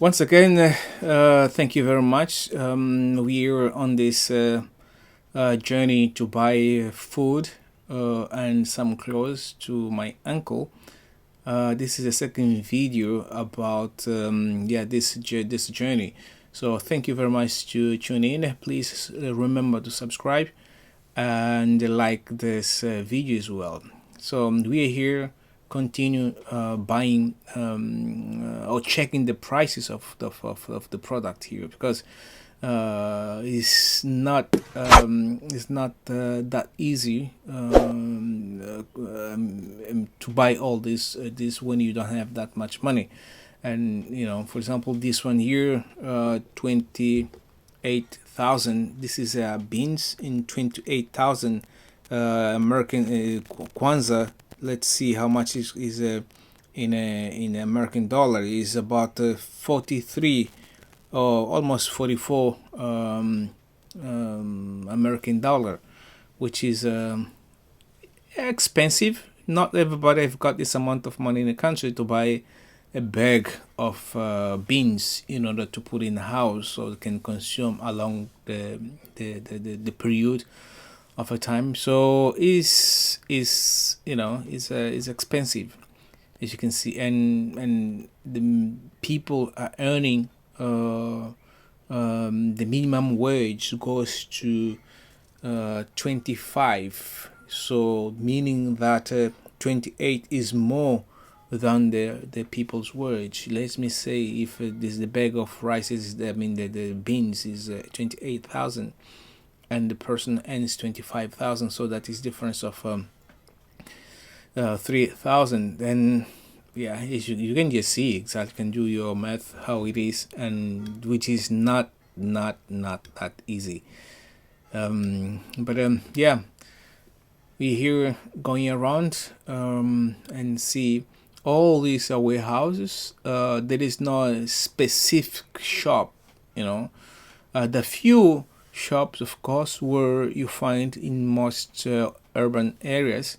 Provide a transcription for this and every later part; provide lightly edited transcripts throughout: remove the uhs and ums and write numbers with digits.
Once again, thank you very much. We're on this journey to buy food and some clothes to my uncle. This is the second video about this journey. So thank you very much to tune in. Please remember to subscribe and like this video as well. So we are here continue buying or checking the prices of the product here, because it's not that easy to buy all this when you don't have that much money. And for example, this one here, 28,000. This is beans in 28,000 American kwanza. Let's see how much is in American dollar. Is about 43 or almost 44 American dollar, which is expensive. Not everybody have got this amount of money in the country to buy a bag of beans in order to put in the house so it can consume along the period of a time. So is expensive, as you can see, and the people are earning the minimum wage goes to 25. So meaning that 28 is more than the people's wage. Let me say, if this the bag of rice is, the beans is 28,000, and the person earns 25,000, so that is difference of 3,000. Then you can just see exactly, can do your math how it is, and which is not that easy. We here going around and see all these warehouses. There is no specific shop, the few shops, of course, where you find in most urban areas,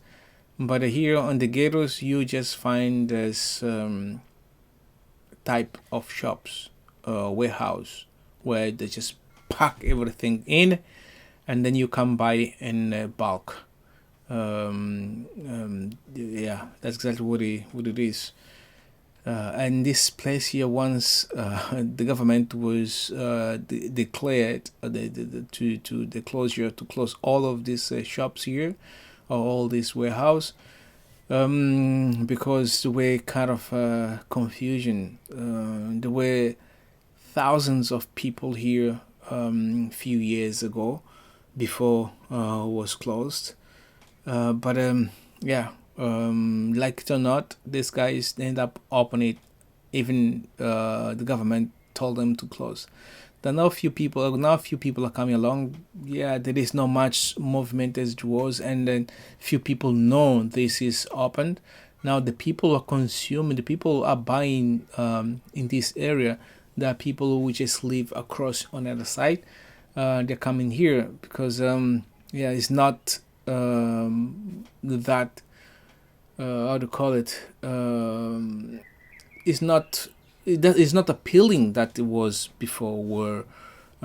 but here on the ghettos you just find this type of shops, warehouse, where they just pack everything in, and then you come by in bulk. That's exactly what it is. And this place here, once the government was declared the closure, to close all of these shops here, or all this warehouse, because there were kind of confusion. There were thousands of people here few years ago before was closed. Like it or not, these guys end up opening it. Even the government told them to close. Now a few people are coming along. Yeah, there is not much movement as it was, and then few people know this is opened. Now the people are consuming, the people are buying in this area. There are people who just live across on the other side. They're coming here because it's not that how to call it, it's not appealing that it was before, where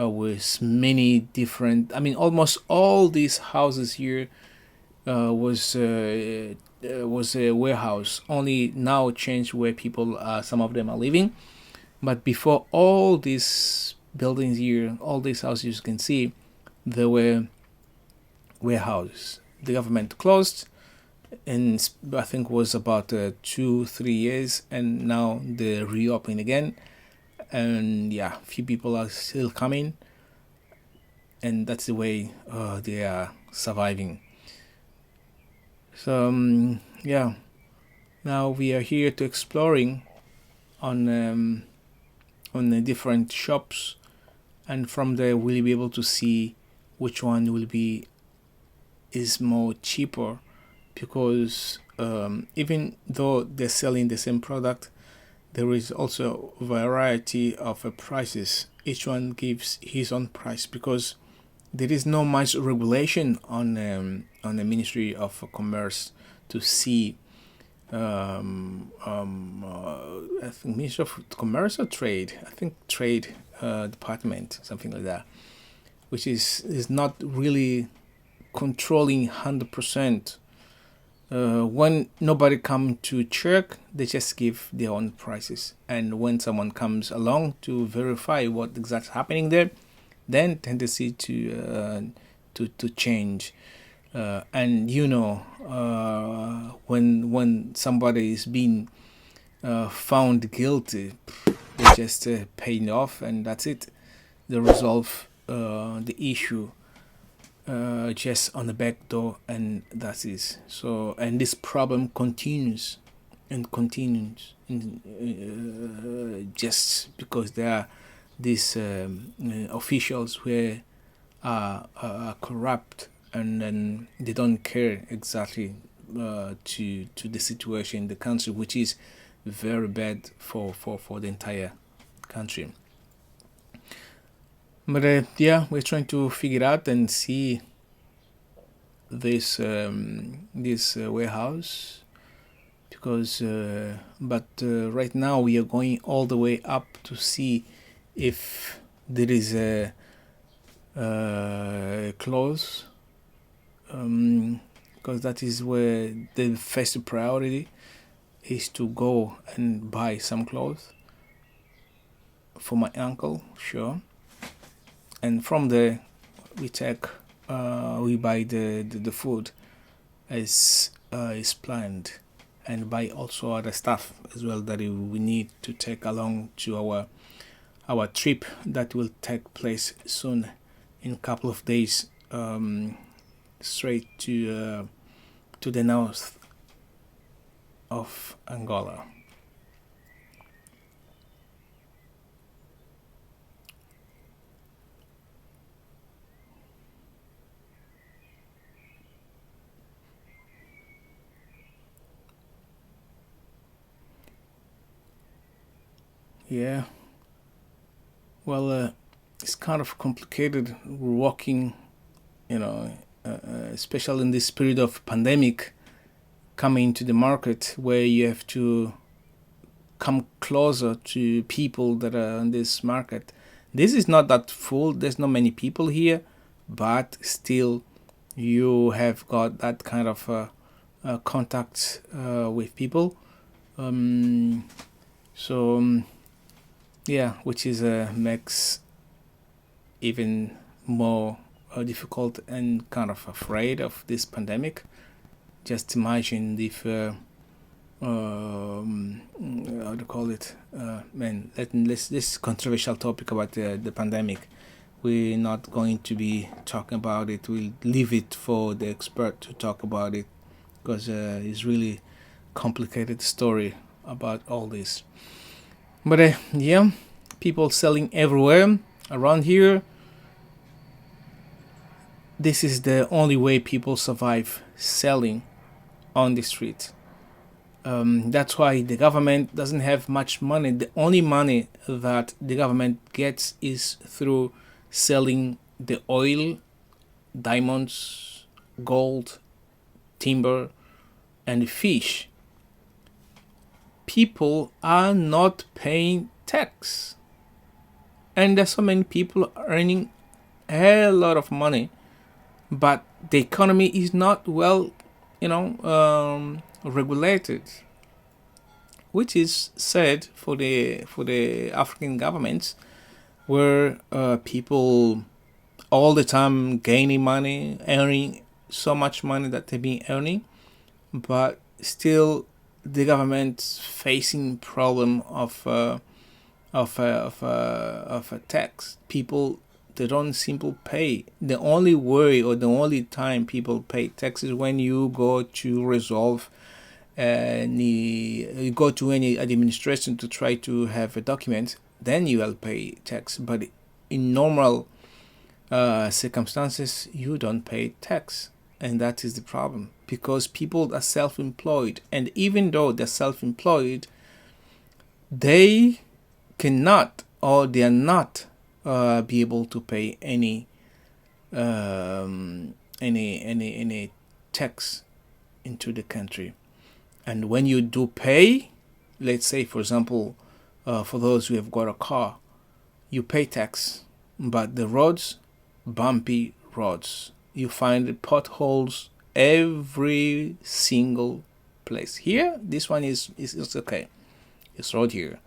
with many different, almost all these houses here was a warehouse, only now changed where people some of them are living. But before, all these buildings here, all these houses you can see, there were warehouses. The government closed, and I think was about 2-3 years, and now they're reopening again. And few people are still coming, and that's the way they are surviving. So now we are here to exploring on the different shops, and from there we'll be able to see which one is more cheaper, because even though they're selling the same product, there is also a variety of prices. Each one gives his own price, because there is no much regulation on the Ministry of Commerce to see I think Ministry of Commerce or Trade. I think Trade Department, something like that, which is not really controlling 100%. When nobody come to check, they just give their own prices, and when someone comes along to verify what exactly happening there, then tendency to change. And when somebody is being found guilty, they just pay it off, and that's it. They resolve the issue just on the back door, and that is so. And this problem continues and continues, just because there are these officials who are corrupt, and then they don't care exactly to the situation in the country, which is very bad for the entire country. But yeah, we're trying to figure it out and see this warehouse, because but right now we are going all the way up to see if there is a close, because that is where the first priority is, to go and buy some clothes for my uncle, sure. And from there we buy the food as is planned, and buy also other stuff as well that we need to take along to our trip that will take place soon, in a couple of days, straight to the north of Angola. Yeah. Well, it's kind of complicated walking, especially in this period of pandemic, coming to the market where you have to come closer to people that are in this market. This is not that full. There's not many people here, but still, you have got that kind of contact with people. So yeah, which is makes even more difficult, and kind of afraid of this pandemic. Just imagine if how to call it, man, this controversial topic about the pandemic, we're not going to be talking about it. We'll leave it for the expert to talk about it, because it's really complicated story about all this. But yeah, people selling everywhere around here. This is the only way people survive, selling on the street. That's why the government doesn't have much money. The only money that the government gets is through selling the oil, diamonds, gold, timber, and fish. People are not paying tax. And there's so many people earning a lot of money, but the economy is not well, regulated, which is sad for the African governments, where people all the time gaining money, earning so much money that they've been earning, but still the government facing problem of a tax. People, they don't simply pay. The only way or the only time people pay tax is when you go to resolve you go to any administration to try to have a document, then you will pay tax. But in normal circumstances, you don't pay tax, and that is the problem, because people are self-employed, and even though they're self-employed, they cannot, or they are not be able to pay any tax into the country. And when you do pay, let's say, for example, for those who have got a car, you pay tax, but the roads, bumpy roads. You find potholes every single place. Here, this one is okay. It's road here,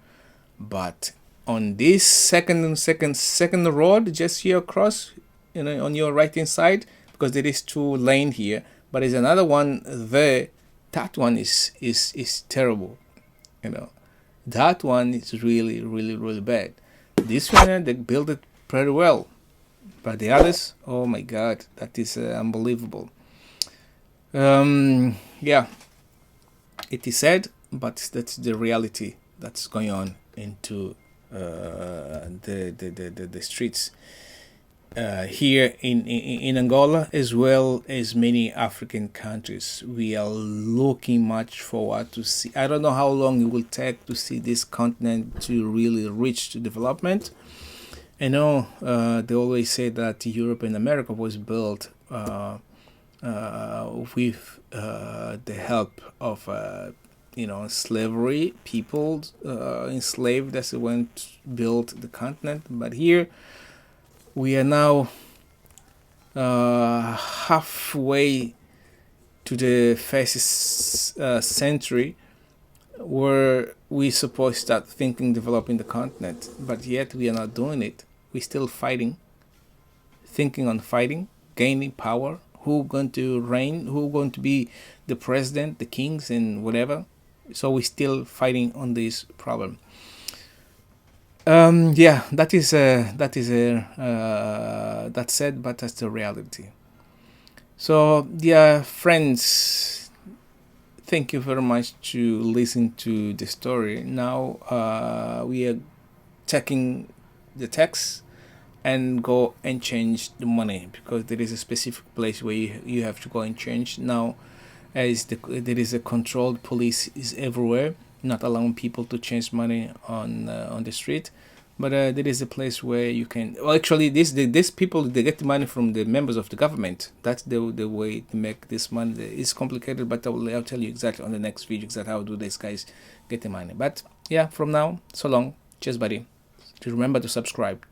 but on this second road, just here across, on your right hand side, because there is two lane here, but there's another one there. That one is terrible. That one is really, really, really bad. This one, they built it pretty well, but the others, oh my god, that is unbelievable. Yeah, it is sad, but that's the reality that's going on into the streets here in Angola, as well as many African countries. We are looking much forward to see. I don't know how long it will take to see this continent to really reach to development. I know they always say that Europe and America was built with the help of slavery, people enslaved, that's went built the continent. But here we are now halfway to the first century, where we supposed to start thinking developing the continent, but yet we are not doing it. We're still fighting, thinking on fighting, gaining power, who going to reign, who going to be the president, the kings, and whatever. So we're still fighting on this problem. Yeah, that's said, but that's the reality. So, dear friends, thank you very much to listen to the story. Now we are checking the text and go and change the money, because there is a specific place where you have to go and change. Now, as there is a controlled police is everywhere, not allowing people to change money on the street. But there is a place where you can. Well, actually, these people, they get the money from the members of the government. That's the way to make this money. It's complicated, but I'll tell you exactly on the next video exactly how do these guys get the money. But yeah, from now, so long. Cheers, buddy. To remember to subscribe.